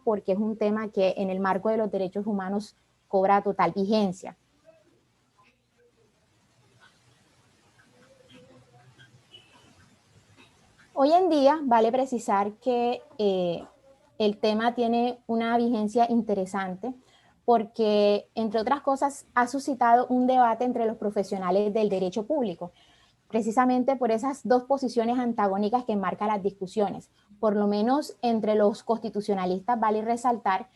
porque es un tema que en el marco de los derechos humanos cobra total vigencia. Hoy en día vale precisar que el tema tiene una vigencia interesante porque, entre otras cosas, ha suscitado un debate entre los profesionales del derecho público, precisamente por esas dos posiciones antagónicas que marcan las discusiones. Por lo menos entre los constitucionalistas vale resaltar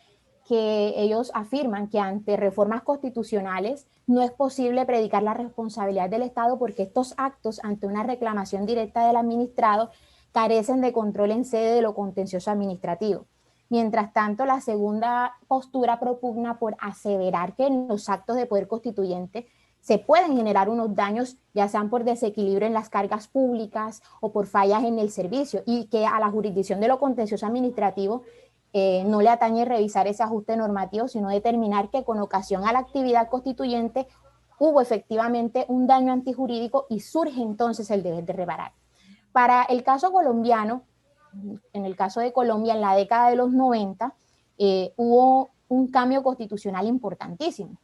que ellos afirman que ante reformas constitucionales no es posible predicar la responsabilidad del Estado porque estos actos, ante una reclamación directa del administrado, carecen de control en sede de lo contencioso administrativo. Mientras tanto, la segunda postura propugna por aseverar que en los actos de poder constituyente se pueden generar unos daños, ya sean por desequilibrio en las cargas públicas o por fallas en el servicio, y que a la jurisdicción de lo contencioso administrativo no le atañe revisar ese ajuste normativo, sino determinar que con ocasión a la actividad constituyente hubo efectivamente un daño antijurídico y surge entonces el deber de reparar. Para el caso colombiano, en el caso de Colombia, en la década de los 90, hubo un cambio constitucional importantísimo.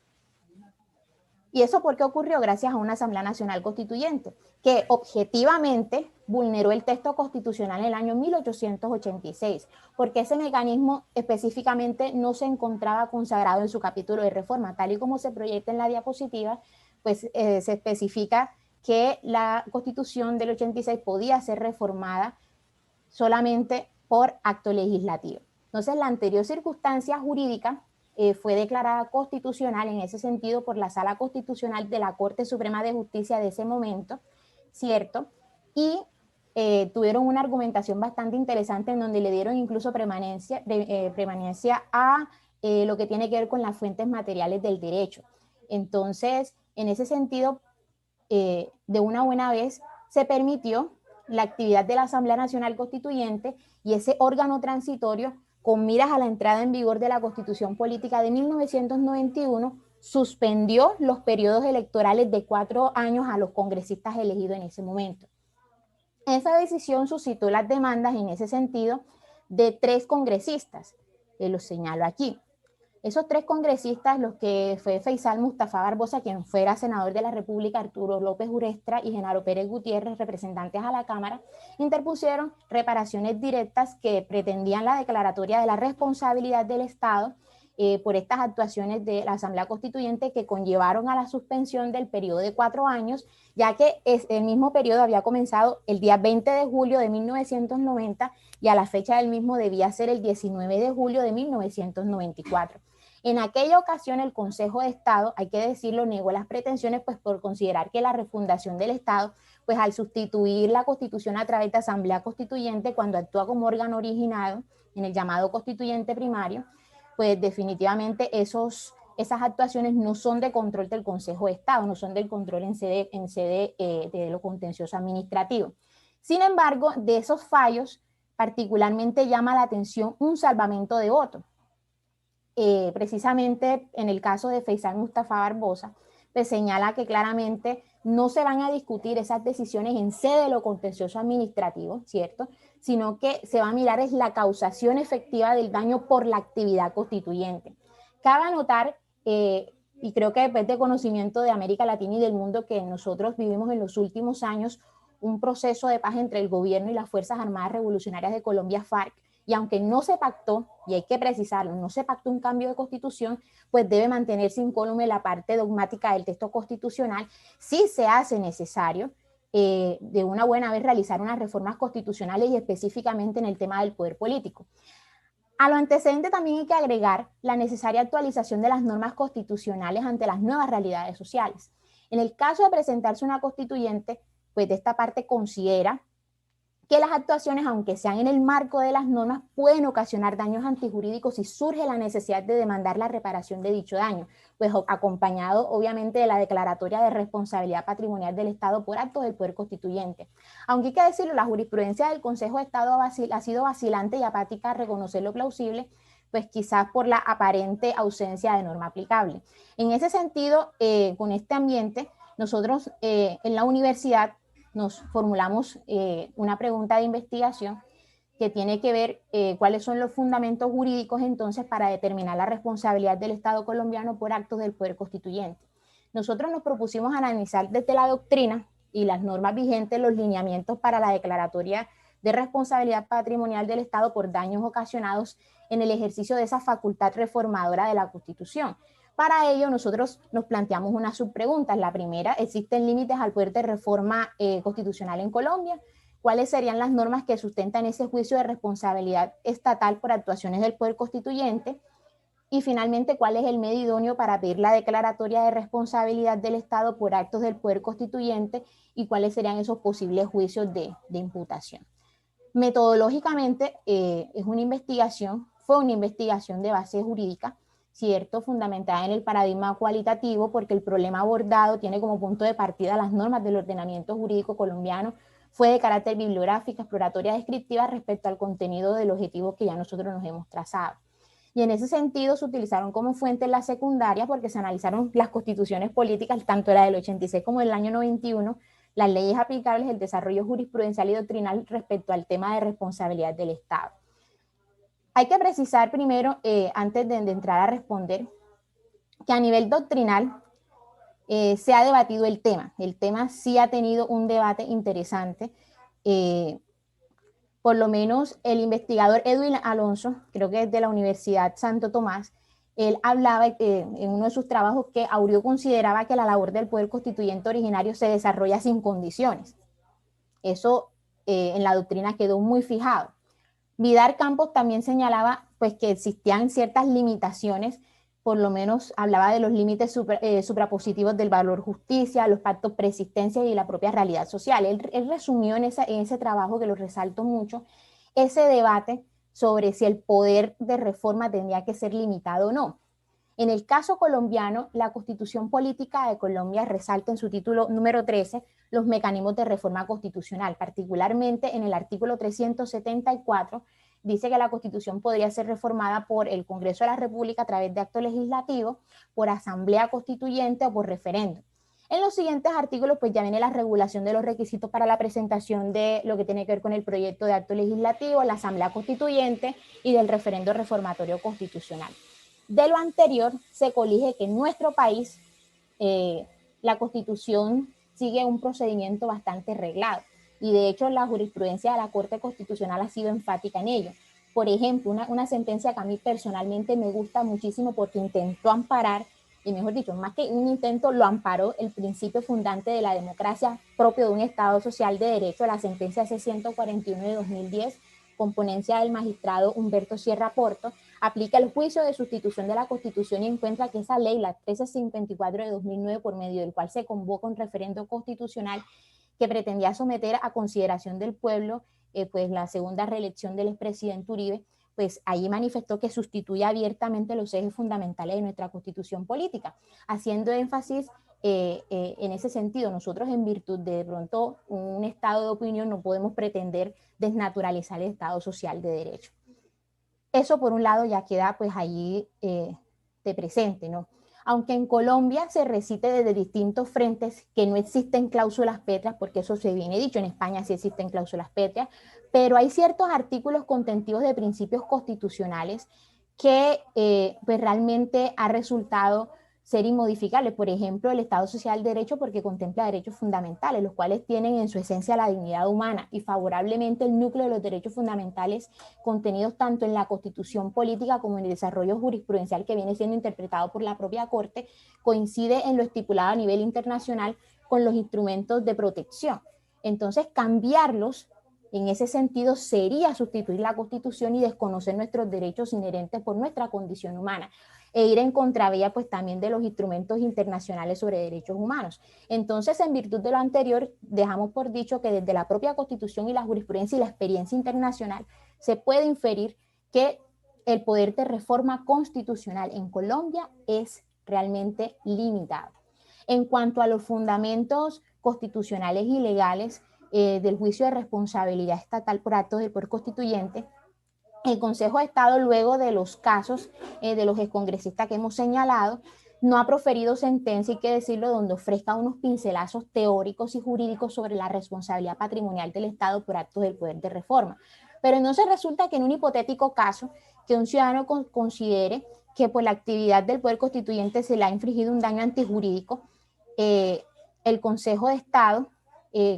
¿Y eso por qué ocurrió? Gracias a una Asamblea Nacional Constituyente, que objetivamente vulneró el texto constitucional en el año 1886, porque ese mecanismo específicamente no se encontraba consagrado en su capítulo de reforma, tal y como se proyecta en la diapositiva, pues se especifica que la Constitución del 86 podía ser reformada solamente por acto legislativo. Entonces, la anterior circunstancia jurídica fue declarada constitucional en ese sentido por la Sala Constitucional de la Corte Suprema de Justicia de ese momento, ¿cierto? Y tuvieron una argumentación bastante interesante en donde le dieron incluso premanencia a lo que tiene que ver con las fuentes materiales del derecho. Entonces, en ese sentido, de una buena vez se permitió la actividad de la Asamblea Nacional Constituyente y ese órgano transitorio, con miras a la entrada en vigor de la Constitución Política de 1991, suspendió los periodos electorales de 4 años a los congresistas elegidos en ese momento. Esa decisión suscitó las demandas en ese sentido de 3 congresistas, los señalo aquí. Esos 3 congresistas, los que fue Faisal Mustafa Barbosa, quien fuera senador de la República, Arturo López Urestra y Genaro Pérez Gutiérrez, representantes a la Cámara, interpusieron reparaciones directas que pretendían la declaratoria de la responsabilidad del Estado por estas actuaciones de la Asamblea Constituyente que conllevaron a la suspensión del periodo de 4 años, ya que el mismo periodo había comenzado el día 20 de julio de 1990 y a la fecha del mismo debía ser el 19 de julio de 1994. En aquella ocasión el Consejo de Estado, hay que decirlo, negó las pretensiones pues por considerar que la refundación del Estado, pues al sustituir la Constitución a través de Asamblea Constituyente, cuando actúa como órgano originado en el llamado constituyente primario, pues definitivamente esas actuaciones no son de control del Consejo de Estado, no son del control en sede de lo contencioso administrativo. Sin embargo, de esos fallos, particularmente llama la atención un salvamento de voto. Precisamente en el caso de Faisal Mustafa Barbosa, pues señala que claramente no se van a discutir esas decisiones en sede de lo contencioso administrativo, ¿cierto? Sino que se va a mirar es la causación efectiva del daño por la actividad constituyente. Cabe anotar, y creo que después de conocimiento de América Latina y del mundo, que nosotros vivimos en los últimos años un proceso de paz entre el gobierno y las Fuerzas Armadas Revolucionarias de Colombia, FARC, y aunque no se pactó, y hay que precisarlo, no se pactó un cambio de constitución, pues debe mantenerse incólume la parte dogmática del texto constitucional. Sí se hace necesario de una buena vez realizar unas reformas constitucionales y específicamente en el tema del poder político. A lo antecedente también hay que agregar la necesaria actualización de las normas constitucionales ante las nuevas realidades sociales. En el caso de presentarse una constituyente, pues de esta parte considera que las actuaciones, aunque sean en el marco de las normas, pueden ocasionar daños antijurídicos si surge la necesidad de demandar la reparación de dicho daño, pues acompañado obviamente de la declaratoria de responsabilidad patrimonial del Estado por actos del Poder Constituyente. Aunque hay que decirlo, la jurisprudencia del Consejo de Estado ha sido vacilante y apática a reconocer lo plausible, pues quizás por la aparente ausencia de norma aplicable. En ese sentido, con este ambiente, nosotros en la universidad nos formulamos una pregunta de investigación que tiene que ver cuáles son los fundamentos jurídicos entonces para determinar la responsabilidad del Estado colombiano por actos del poder constituyente. Nosotros nos propusimos analizar desde la doctrina y las normas vigentes los lineamientos para la declaratoria de responsabilidad patrimonial del Estado por daños ocasionados en el ejercicio de esa facultad reformadora de la Constitución. Para ello, nosotros nos planteamos unas subpreguntas. La primera, ¿existen límites al poder de reforma constitucional en Colombia? ¿Cuáles serían las normas que sustentan ese juicio de responsabilidad estatal por actuaciones del poder constituyente? Y finalmente, ¿cuál es el medio idóneo para pedir la declaratoria de responsabilidad del Estado por actos del poder constituyente y cuáles serían esos posibles juicios de imputación? Metodológicamente fue una investigación de base jurídica, ¿cierto? Fundamentada en el paradigma cualitativo, porque el problema abordado tiene como punto de partida las normas del ordenamiento jurídico colombiano, fue de carácter bibliográfica, exploratoria, descriptiva respecto al contenido del objetivo que ya nosotros nos hemos trazado. Y en ese sentido se utilizaron como fuentes las secundarias porque se analizaron las constituciones políticas, tanto la del 86 como del año 91, las leyes aplicables, el desarrollo jurisprudencial y doctrinal respecto al tema de responsabilidad del Estado. Hay que precisar primero, antes de entrar a responder, que a nivel doctrinal se ha debatido el tema. El tema sí ha tenido un debate interesante. Por lo menos el investigador Edwin Alonso, creo que es de la Universidad Santo Tomás, él hablaba en uno de sus trabajos que Aurió consideraba que la labor del poder constituyente originario se desarrolla sin condiciones. Eso en la doctrina quedó muy fijado. Vidal Campos también señalaba pues, que existían ciertas limitaciones, por lo menos hablaba de los límites suprapositivos del valor justicia, los pactos preexistencia y la propia realidad social. Él resumió en ese trabajo, que lo resalto mucho, ese debate sobre si el poder de reforma tendría que ser limitado o no. En el caso colombiano, la Constitución Política de Colombia resalta en su título número 13 los mecanismos de reforma constitucional, particularmente en el artículo 374, dice que la Constitución podría ser reformada por el Congreso de la República a través de acto legislativo, por asamblea constituyente o por referéndum. En los siguientes artículos pues ya viene la regulación de los requisitos para la presentación de lo que tiene que ver con el proyecto de acto legislativo, la asamblea constituyente y del referendo reformatorio constitucional. De lo anterior se colige que en nuestro país la Constitución sigue un procedimiento bastante reglado y de hecho la jurisprudencia de la Corte Constitucional ha sido enfática en ello. Por ejemplo, una sentencia que a mí personalmente me gusta muchísimo porque intentó amparar, y mejor dicho, más que un intento, lo amparó el principio fundante de la democracia propio de un Estado social de derecho, la sentencia C-141 de 2010, con ponencia del magistrado Humberto Sierra Porto, aplica el juicio de sustitución de la Constitución y encuentra que esa ley, la 1354 de 2009, por medio del cual se convoca un referendo constitucional que pretendía someter a consideración del pueblo pues la segunda reelección del expresidente Uribe, pues ahí manifestó que sustituye abiertamente los ejes fundamentales de nuestra Constitución política, haciendo énfasis en ese sentido. Nosotros, en virtud de pronto un estado de opinión, no podemos pretender desnaturalizar el Estado social de derecho. Eso por un lado ya queda pues allí de presente, ¿no? Aunque en Colombia se recite desde distintos frentes que no existen cláusulas pétreas, porque eso se viene dicho, en España sí existen cláusulas pétreas, pero hay ciertos artículos contentivos de principios constitucionales que pues realmente ha resultado ser inmodificables. Por ejemplo, el Estado Social de Derecho, porque contempla derechos fundamentales, los cuales tienen en su esencia la dignidad humana, y favorablemente el núcleo de los derechos fundamentales contenidos tanto en la Constitución política como en el desarrollo jurisprudencial que viene siendo interpretado por la propia Corte, coincide en lo estipulado a nivel internacional con los instrumentos de protección. Entonces, cambiarlos en ese sentido sería sustituir la Constitución y desconocer nuestros derechos inherentes por nuestra condición humana, e ir en contravía pues también de los instrumentos internacionales sobre derechos humanos. Entonces, en virtud de lo anterior, dejamos por dicho que desde la propia Constitución y la jurisprudencia y la experiencia internacional se puede inferir que el poder de reforma constitucional en Colombia es realmente limitado. En cuanto a los fundamentos constitucionales y legales del juicio de responsabilidad estatal por actos del poder constituyente, el Consejo de Estado, luego de los casos de los excongresistas que hemos señalado, no ha proferido sentencia, hay que decirlo, donde ofrezca unos pincelazos teóricos y jurídicos sobre la responsabilidad patrimonial del Estado por actos del poder de reforma. Pero entonces resulta que en un hipotético caso que un ciudadano considere que por la actividad del poder constituyente se le ha infligido un daño antijurídico, el Consejo de Estado,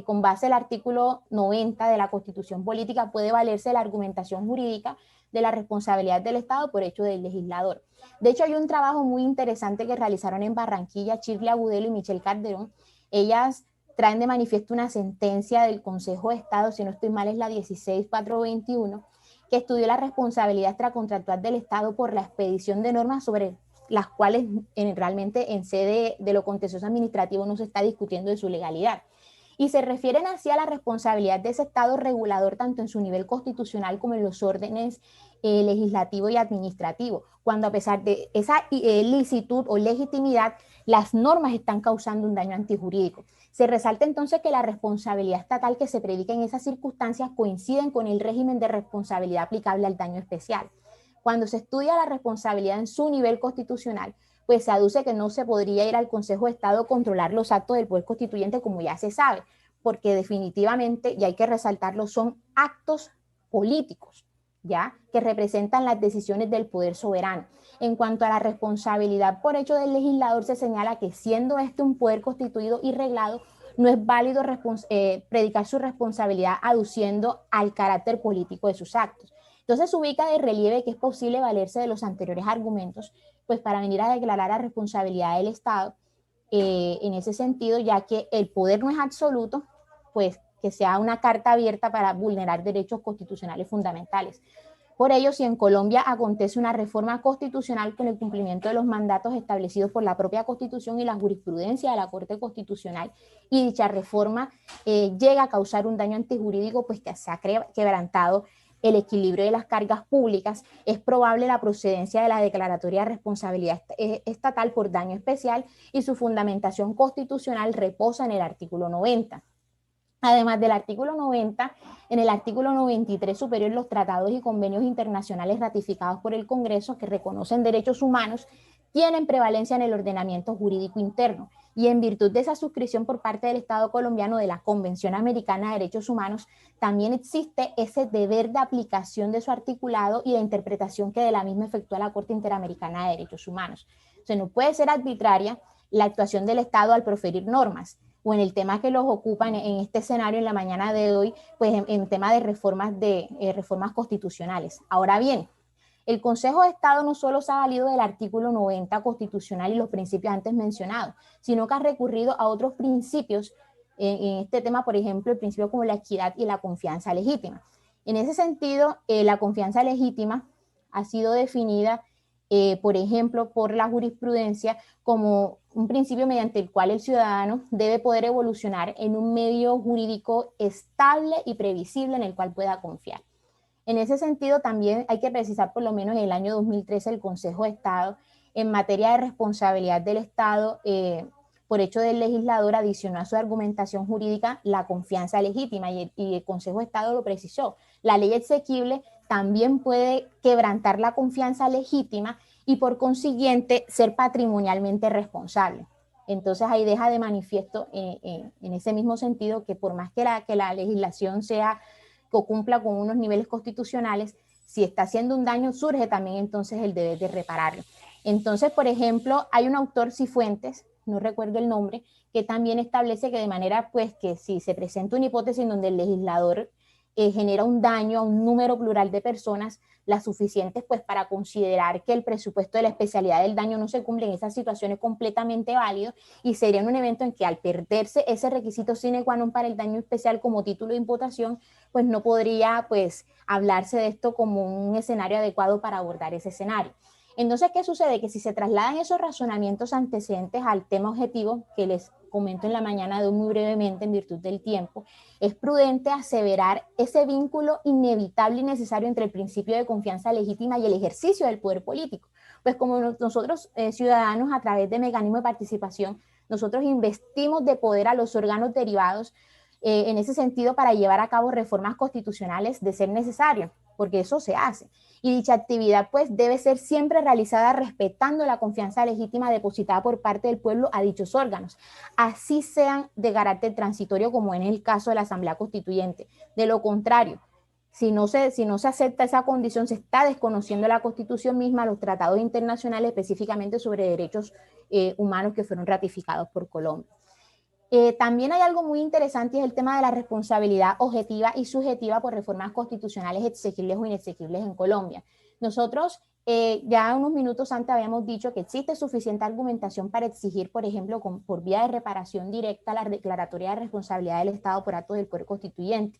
con base al artículo 90 de la Constitución Política, puede valerse de la argumentación jurídica de la responsabilidad del Estado por hecho del legislador. De hecho, hay un trabajo muy interesante que realizaron en Barranquilla, Shirley Agudelo y Michelle Calderón. Ellas traen de manifiesto una sentencia del Consejo de Estado, si no estoy mal es la 16421, que estudió la responsabilidad extracontractual del Estado por la expedición de normas sobre las cuales realmente en sede de lo contencioso administrativo no se está discutiendo de su legalidad. Y se refieren así a la responsabilidad de ese Estado regulador tanto en su nivel constitucional como en los órdenes legislativo y administrativo, cuando a pesar de esa licitud o legitimidad, las normas están causando un daño antijurídico. Se resalta entonces que la responsabilidad estatal que se predica en esas circunstancias coinciden con el régimen de responsabilidad aplicable al daño especial. Cuando se estudia la responsabilidad en su nivel constitucional, pues se aduce que no se podría ir al Consejo de Estado a controlar los actos del poder constituyente, como ya se sabe, porque definitivamente, y hay que resaltarlo, son actos políticos, ¿ya? Que representan las decisiones del poder soberano. En cuanto a la responsabilidad por hecho del legislador, se señala que siendo este un poder constituido y reglado, no es válido predicar su responsabilidad aduciendo al carácter político de sus actos. Entonces se ubica de relieve que es posible valerse de los anteriores argumentos, pues para venir a declarar la responsabilidad del Estado en ese sentido, ya que el poder no es absoluto, pues que sea una carta abierta para vulnerar derechos constitucionales fundamentales. Por ello, si en Colombia acontece una reforma constitucional con el cumplimiento de los mandatos establecidos por la propia Constitución y la jurisprudencia de la Corte Constitucional, y dicha reforma llega a causar un daño antijurídico, pues que se ha quebrantado el equilibrio de las cargas públicas, es probable la procedencia de la declaratoria de responsabilidad estatal por daño especial y su fundamentación constitucional reposa en el artículo 90. Además del artículo 90, en el artículo 93 superior, los tratados y convenios internacionales ratificados por el Congreso que reconocen derechos humanos tienen prevalencia en el ordenamiento jurídico interno, y en virtud de esa suscripción por parte del Estado colombiano de la Convención Americana de Derechos Humanos, también existe ese deber de aplicación de su articulado y de interpretación que de la misma efectúa la Corte Interamericana de Derechos Humanos. O sea, no puede ser arbitraria la actuación del Estado al proferir normas, o en el tema que los ocupan en este escenario en la mañana de hoy, pues en tema de reformas constitucionales. Ahora bien, el Consejo de Estado no solo se ha valido del artículo 90 constitucional y los principios antes mencionados, sino que ha recurrido a otros principios en este tema, por ejemplo, el principio como la equidad y la confianza legítima. En ese sentido, la confianza legítima ha sido definida, por ejemplo, por la jurisprudencia como un principio mediante el cual el ciudadano debe poder evolucionar en un medio jurídico estable y previsible en el cual pueda confiar. En ese sentido, también hay que precisar, por lo menos en el año 2013, el Consejo de Estado, en materia de responsabilidad del Estado, por hecho del legislador, adicionó a su argumentación jurídica la confianza legítima, y el Consejo de Estado lo precisó. La ley exequible también puede quebrantar la confianza legítima y por consiguiente ser patrimonialmente responsable. Entonces ahí deja de manifiesto en ese mismo sentido que por más que la legislación sea o cumpla con unos niveles constitucionales, si está haciendo un daño surge también entonces el deber de repararlo. Entonces, por ejemplo, hay un autor, Cifuentes, no recuerdo el nombre, que también establece que de manera pues que si se presenta una hipótesis en donde el legislador genera un daño a un número plural de personas, las suficientes pues para considerar que el presupuesto de la especialidad del daño no se cumple en esas situaciones completamente válido, y sería un evento en que al perderse ese requisito sine qua non para el daño especial como título de imputación, pues no podría pues hablarse de esto como un escenario adecuado para abordar ese escenario. Entonces, ¿qué sucede? Que si se trasladan esos razonamientos antecedentes al tema objetivo, que les comento en la mañana de hoy muy brevemente en virtud del tiempo, es prudente aseverar ese vínculo inevitable y necesario entre el principio de confianza legítima y el ejercicio del poder político. Pues como nosotros ciudadanos, a través de mecanismos de participación, nosotros investimos de poder a los órganos derivados en ese sentido para llevar a cabo reformas constitucionales de ser necesario, porque eso se hace. Y dicha actividad pues debe ser siempre realizada respetando la confianza legítima depositada por parte del pueblo a dichos órganos, así sean de carácter transitorio como en el caso de la Asamblea Constituyente. De lo contrario, Si no se acepta esa condición, se está desconociendo la Constitución misma, los tratados internacionales específicamente sobre derechos humanos que fueron ratificados por Colombia. También hay algo muy interesante y es el tema de la responsabilidad objetiva y subjetiva por reformas constitucionales exequibles o inexequibles en Colombia. Nosotros ya unos minutos antes habíamos dicho que existe suficiente argumentación para exigir, por ejemplo, por vía de reparación directa, la declaratoria de responsabilidad del Estado por actos del Poder Constituyente,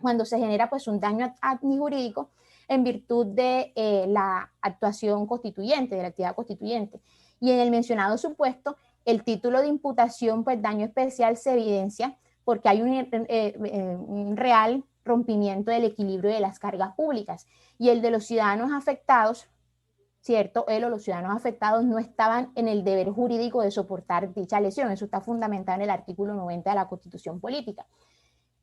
cuando se genera pues un daño jurídico en virtud de la actuación constituyente, de la actividad constituyente. Y en el mencionado supuesto, el título de imputación, pues daño especial, se evidencia porque hay un real rompimiento del equilibrio de las cargas públicas y el de los ciudadanos afectados, ¿cierto? Él o los ciudadanos afectados no estaban en el deber jurídico de soportar dicha lesión. Eso está fundamentado en el artículo 90 de la Constitución Política.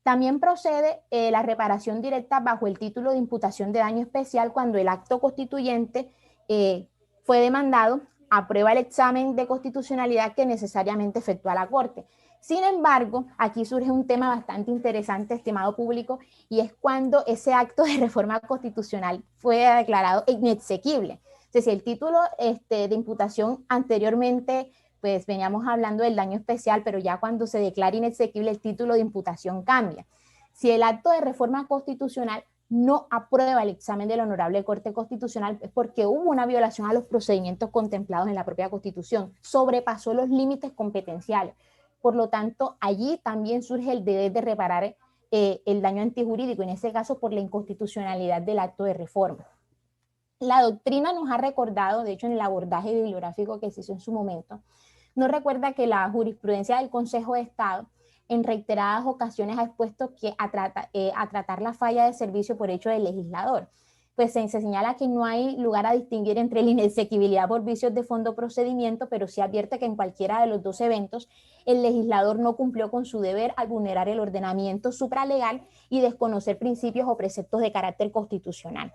También procede la reparación directa bajo el título de imputación de daño especial cuando el acto constituyente fue demandado, aprueba el examen de constitucionalidad que necesariamente efectúa la Corte. Sin embargo, aquí surge un tema bastante interesante, estimado público, y es cuando ese acto de reforma constitucional fue declarado inexequible. Es decir, el título de imputación anteriormente, pues veníamos hablando del daño especial, pero ya cuando se declara inexequible el título de imputación cambia. Si el acto de reforma constitucional no aprueba el examen de la Honorable Corte Constitucional es porque hubo una violación a los procedimientos contemplados en la propia Constitución, sobrepasó los límites competenciales. Por lo tanto, allí también surge el deber de reparar el daño antijurídico, en ese caso por la inconstitucionalidad del acto de reforma. La doctrina nos ha recordado, de hecho en el abordaje bibliográfico que se hizo en su momento, nos recuerda que la jurisprudencia del Consejo de Estado en reiteradas ocasiones ha expuesto que a tratar la falla de servicio por hecho del legislador. Pues se señala que no hay lugar a distinguir entre la inexequibilidad por vicios de fondo procedimiento, pero sí advierte que en cualquiera de los dos eventos el legislador no cumplió con su deber al vulnerar el ordenamiento supralegal y desconocer principios o preceptos de carácter constitucional.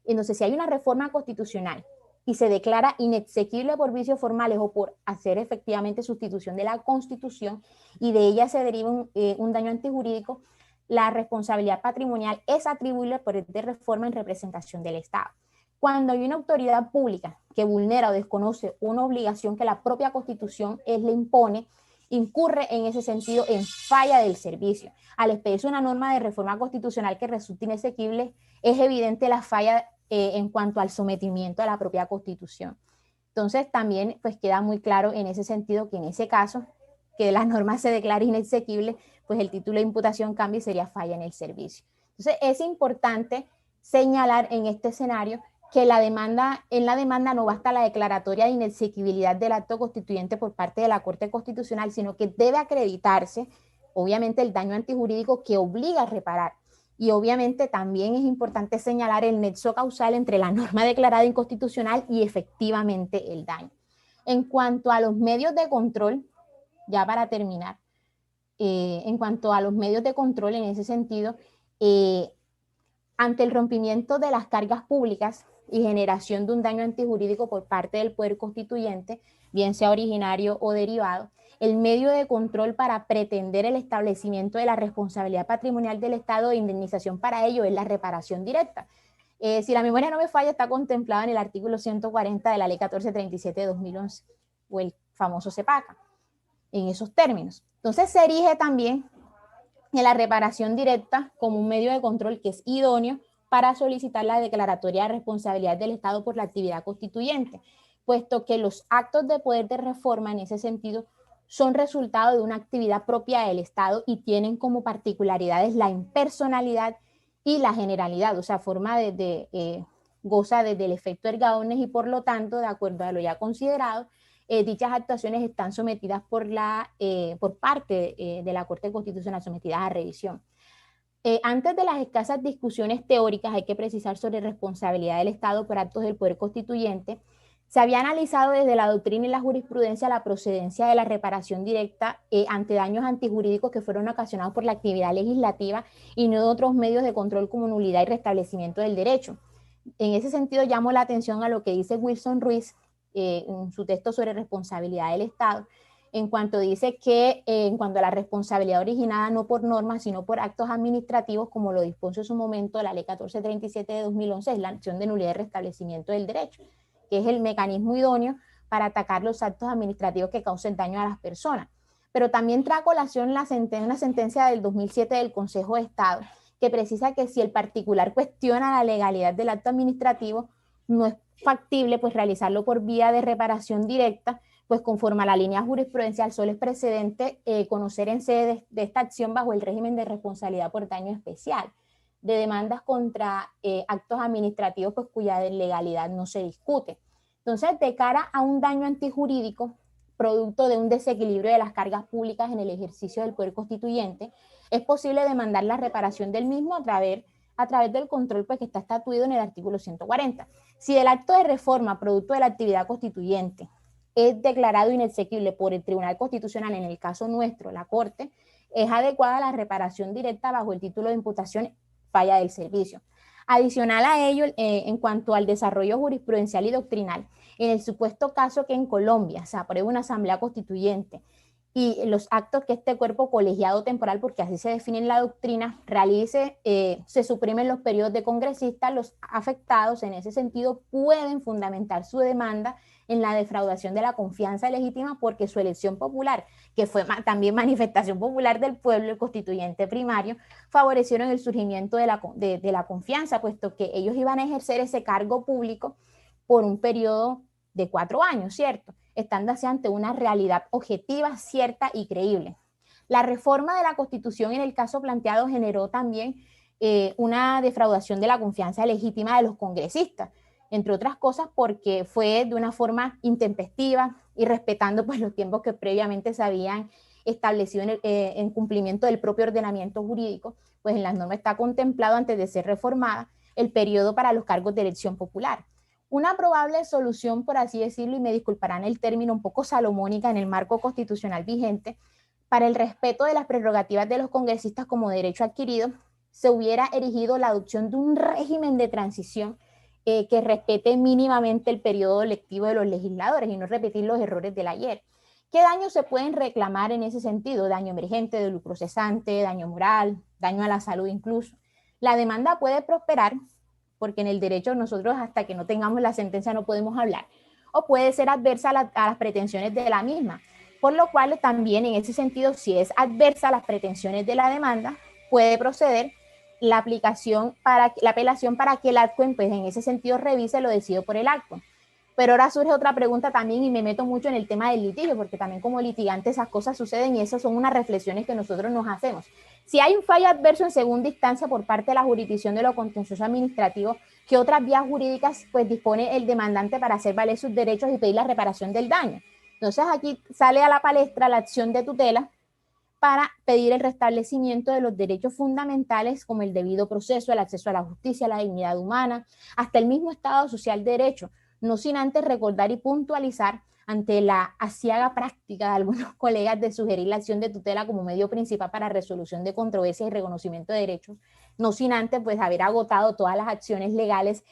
Entonces, si hay una reforma constitucional y se declara inexequible por vicios formales o por hacer efectivamente sustitución de la Constitución y de ella se deriva un daño antijurídico, la responsabilidad patrimonial es atribuible por el de reforma en representación del Estado. Cuando hay una autoridad pública que vulnera o desconoce una obligación que la propia Constitución le impone, incurre en ese sentido en falla del servicio. Al expedirse una norma de reforma constitucional que resulte inexequible, es evidente la falla en cuanto al sometimiento a la propia Constitución. Entonces también pues queda muy claro en ese sentido que en ese caso que la norma se declare inexequible, pues el título de imputación cambia y sería falla en el servicio. Entonces es importante señalar en este escenario que en la demanda no basta la declaratoria de inexequibilidad del acto constituyente por parte de la Corte Constitucional, sino que debe acreditarse, obviamente, el daño antijurídico que obliga a reparar. Y obviamente también es importante señalar el nexo causal entre la norma declarada inconstitucional y efectivamente el daño. En cuanto a los medios de control, ya para terminar, en cuanto a los medios de control en ese sentido, ante el rompimiento de las cargas públicas y generación de un daño antijurídico por parte del Poder Constituyente, bien sea originario o derivado, el medio de control para pretender el establecimiento de la responsabilidad patrimonial del Estado e indemnización para ello es la reparación directa. Si la memoria no me falla, está contemplada en el artículo 140 de la Ley 1437 de 2011, o el famoso CEPACA, en esos términos. Entonces se erige también en la reparación directa como un medio de control que es idóneo para solicitar la declaratoria de responsabilidad del Estado por la actividad constituyente, puesto que los actos de poder de reforma en ese sentido son resultado de una actividad propia del Estado y tienen como particularidades la impersonalidad y la generalidad, o sea, goza del efecto erga omnes y por lo tanto, de acuerdo a lo ya considerado, dichas actuaciones están sometidas por parte de la Corte Constitucional, sometidas a revisión. Antes de las escasas discusiones teóricas, hay que precisar sobre responsabilidad del Estado por actos del Poder Constituyente. Se había analizado desde la doctrina y la jurisprudencia la procedencia de la reparación directa ante daños antijurídicos que fueron ocasionados por la actividad legislativa y no de otros medios de control como nulidad y restablecimiento del derecho. En ese sentido, llamo la atención a lo que dice Wilson Ruiz en su texto sobre responsabilidad del Estado, en cuanto dice que en cuanto a la responsabilidad originada no por normas, sino por actos administrativos, como lo dispuso en su momento la Ley 1437 de 2011, es la acción de nulidad y restablecimiento del derecho, que es el mecanismo idóneo para atacar los actos administrativos que causen daño a las personas. Pero también trae a colación una sentencia del 2007 del Consejo de Estado, que precisa que si el particular cuestiona la legalidad del acto administrativo, no es factible pues realizarlo por vía de reparación directa, pues conforme a la línea jurisprudencial solo es precedente conocer en sede de esta acción bajo el régimen de responsabilidad por daño especial, de demandas contra actos administrativos pues cuya legalidad no se discute. Entonces, de cara a un daño antijurídico, producto de un desequilibrio de las cargas públicas en el ejercicio del poder constituyente, es posible demandar la reparación del mismo a través del control pues, que está estatuido en el artículo 140. Si el acto de reforma producto de la actividad constituyente es declarado inexequible por el Tribunal Constitucional, en el caso nuestro, la Corte, es adecuada la reparación directa bajo el título de imputación falla del servicio. Adicional a ello, en cuanto al desarrollo jurisprudencial y doctrinal, en el supuesto caso que en Colombia se apruebe una asamblea constituyente y los actos que este cuerpo colegiado temporal, porque así se define en la doctrina, realice, se suprimen los periodos de congresistas, los afectados en ese sentido pueden fundamentar su demanda en la defraudación de la confianza legítima porque su elección popular, que fue también manifestación popular del pueblo, el constituyente primario, favorecieron el surgimiento de la confianza, puesto que ellos iban a ejercer ese cargo público por un periodo de 4 años, ¿cierto? Estando así ante una realidad objetiva, cierta y creíble. La reforma de la Constitución en el caso planteado generó también una defraudación de la confianza legítima de los congresistas, entre otras cosas porque fue de una forma intempestiva y respetando pues, los tiempos que previamente se habían establecido en cumplimiento del propio ordenamiento jurídico, pues en las normas está contemplado antes de ser reformada el periodo para los cargos de elección popular. Una probable solución, por así decirlo, y me disculparán el término un poco salomónica en el marco constitucional vigente, para el respeto de las prerrogativas de los congresistas como derecho adquirido, se hubiera erigido la adopción de un régimen de transición que respete mínimamente el periodo lectivo de los legisladores y no repetir los errores del ayer. ¿Qué daños se pueden reclamar en ese sentido? Daño emergente, de lucro cesante, daño moral, daño a la salud incluso. La demanda puede prosperar porque en el derecho nosotros hasta que no tengamos la sentencia no podemos hablar, o puede ser adversa a las pretensiones de la misma, por lo cual también en ese sentido, si es adversa a las pretensiones de la demanda, puede proceder la apelación para que el ACCOEN, pues en ese sentido revise lo decidido por el ACCOEN. Pero ahora surge otra pregunta también y me meto mucho en el tema del litigio, porque también como litigante esas cosas suceden y esas son unas reflexiones que nosotros nos hacemos. Si hay un fallo adverso en segunda instancia por parte de la jurisdicción de lo contencioso administrativo, ¿qué otras vías jurídicas pues dispone el demandante para hacer valer sus derechos y pedir la reparación del daño? Entonces aquí sale a la palestra la acción de tutela para pedir el restablecimiento de los derechos fundamentales como el debido proceso, el acceso a la justicia, la dignidad humana, hasta el mismo Estado social de derecho, no sin antes recordar y puntualizar ante la aciaga práctica de algunos colegas de sugerir la acción de tutela como medio principal para resolución de controversias y reconocimiento de derechos, no sin antes pues haber agotado todas las acciones legales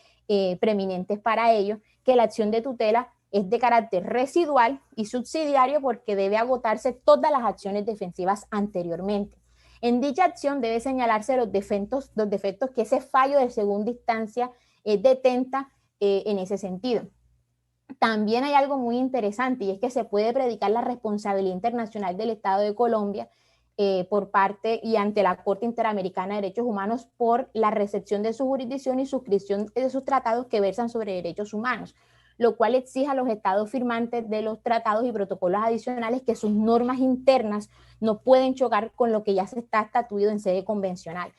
preeminentes para ello, que la acción de tutela es de carácter residual y subsidiario porque debe agotarse todas las acciones defensivas anteriormente. En dicha acción debe señalarse los defectos que ese fallo de segunda instancia detenta en ese sentido. También hay algo muy interesante y es que se puede predicar la responsabilidad internacional del Estado de Colombia por parte y ante la Corte Interamericana de Derechos Humanos por la recepción de su jurisdicción y suscripción de sus tratados que versan sobre derechos humanos, lo cual exige a los estados firmantes de los tratados y protocolos adicionales que sus normas internas no pueden chocar con lo que ya se está estatuido en sede convencional.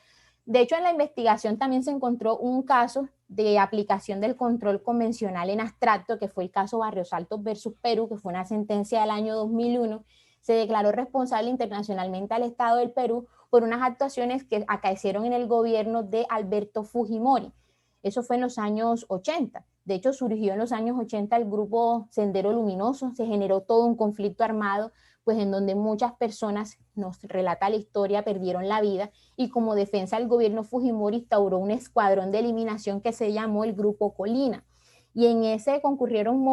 De hecho, en la investigación también se encontró un caso de aplicación del control convencional en abstracto, que fue el caso Barrios Altos versus Perú, que fue una sentencia del año 2001. Se declaró responsable internacionalmente al Estado del Perú por unas actuaciones que acaecieron en el gobierno de Alberto Fujimori. Eso fue en los años 80. De hecho, surgió en los años 80 el grupo Sendero Luminoso, se generó todo un conflicto armado, pues en donde muchas personas, nos relata la historia, perdieron la vida y como defensa del gobierno Fujimori instauró un escuadrón de eliminación que se llamó el Grupo Colina. Y en ese concurrieron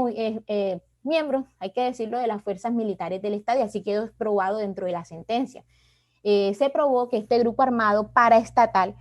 miembros, hay que decirlo, de las fuerzas militares del Estado, y así quedó probado dentro de la sentencia. Se probó que este grupo armado paraestatal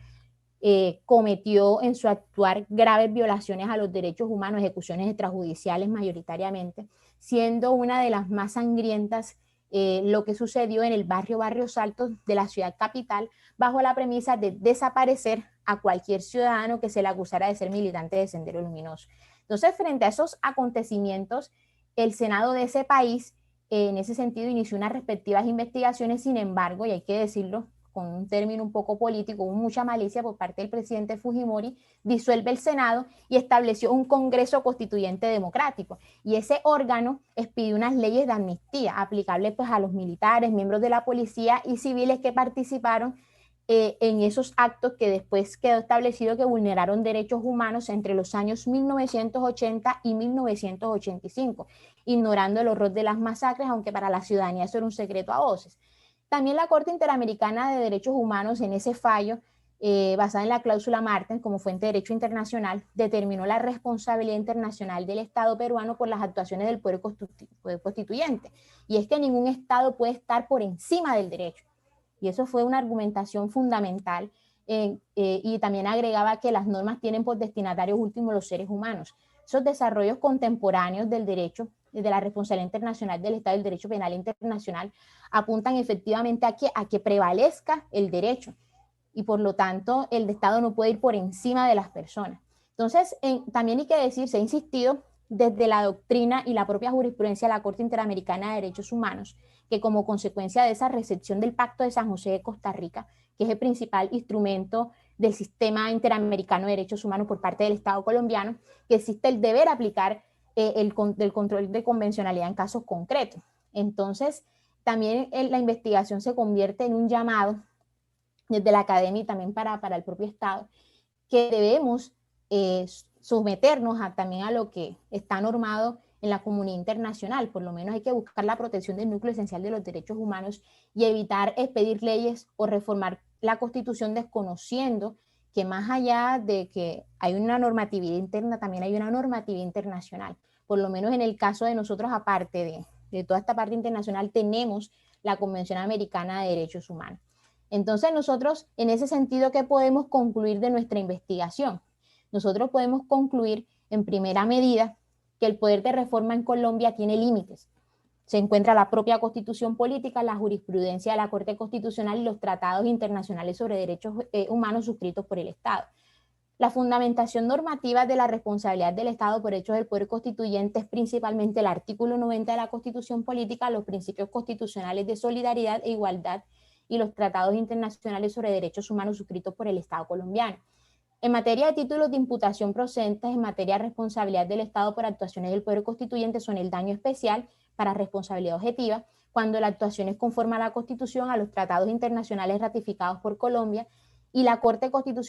cometió en su actuar graves violaciones a los derechos humanos, ejecuciones extrajudiciales mayoritariamente, siendo una de las más sangrientas lo que sucedió en el Barrios Altos de la ciudad capital, bajo la premisa de desaparecer a cualquier ciudadano que se le acusara de ser militante de Sendero Luminoso. Entonces, frente a esos acontecimientos, el Senado de ese país, en ese sentido, inició unas respectivas investigaciones. Sin embargo, y hay que decirlo con un término un poco político, hubo mucha malicia por parte del presidente Fujimori, disuelve el Senado y estableció un Congreso Constituyente Democrático. Y ese órgano expidió unas leyes de amnistía aplicables pues, a los militares, miembros de la policía y civiles que participaron en esos actos que después quedó establecido que vulneraron derechos humanos entre los años 1980 y 1985, ignorando el horror de las masacres, aunque para la ciudadanía eso era un secreto a voces. También la Corte Interamericana de Derechos Humanos, en ese fallo, basada en la cláusula Marten como fuente de derecho internacional, determinó la responsabilidad internacional del Estado peruano por las actuaciones del poder constituyente. Y es que ningún Estado puede estar por encima del derecho. Y eso fue una argumentación fundamental. Y también agregaba que las normas tienen por destinatarios últimos los seres humanos. Esos desarrollos contemporáneos del derecho, de la responsabilidad internacional del Estado, del derecho penal internacional, apuntan efectivamente a que prevalezca el derecho y por lo tanto el Estado no puede ir por encima de las personas. Entonces, también hay que decir, se ha insistido desde la doctrina y la propia jurisprudencia de la Corte Interamericana de Derechos Humanos, que como consecuencia de esa recepción del Pacto de San José de Costa Rica, que es el principal instrumento del sistema interamericano de derechos humanos por parte del Estado colombiano, que existe el deber aplicar el control de convencionalidad en casos concretos. Entonces, también la investigación se convierte en un llamado desde la academia y también para el propio Estado, que debemos someternos también a lo que está normado en la comunidad internacional. Por lo menos hay que buscar la protección del núcleo esencial de los derechos humanos y evitar expedir leyes o reformar la Constitución desconociendo que más allá de que hay una normatividad interna, también hay una normatividad internacional. Por lo menos en el caso de nosotros, aparte de toda esta parte internacional, tenemos la Convención Americana de Derechos Humanos. Entonces nosotros, en ese sentido, ¿qué podemos concluir de nuestra investigación? Nosotros podemos concluir, en primera medida, que el poder de reforma en Colombia tiene límites. Se encuentra la propia Constitución política, la jurisprudencia de la Corte Constitucional y los tratados internacionales sobre derechos humanos suscritos por el Estado. La fundamentación normativa de la responsabilidad del Estado por hechos del poder constituyente es principalmente el artículo 90 de la Constitución política, los principios constitucionales de solidaridad e igualdad y los tratados internacionales sobre derechos humanos suscritos por el Estado colombiano. En materia de títulos de imputación procedentes en materia de responsabilidad del Estado por actuaciones del Poder Constituyente son el daño especial para responsabilidad objetiva, cuando la actuación es conforme a la Constitución, a los tratados internacionales ratificados por Colombia y la Corte Constitucional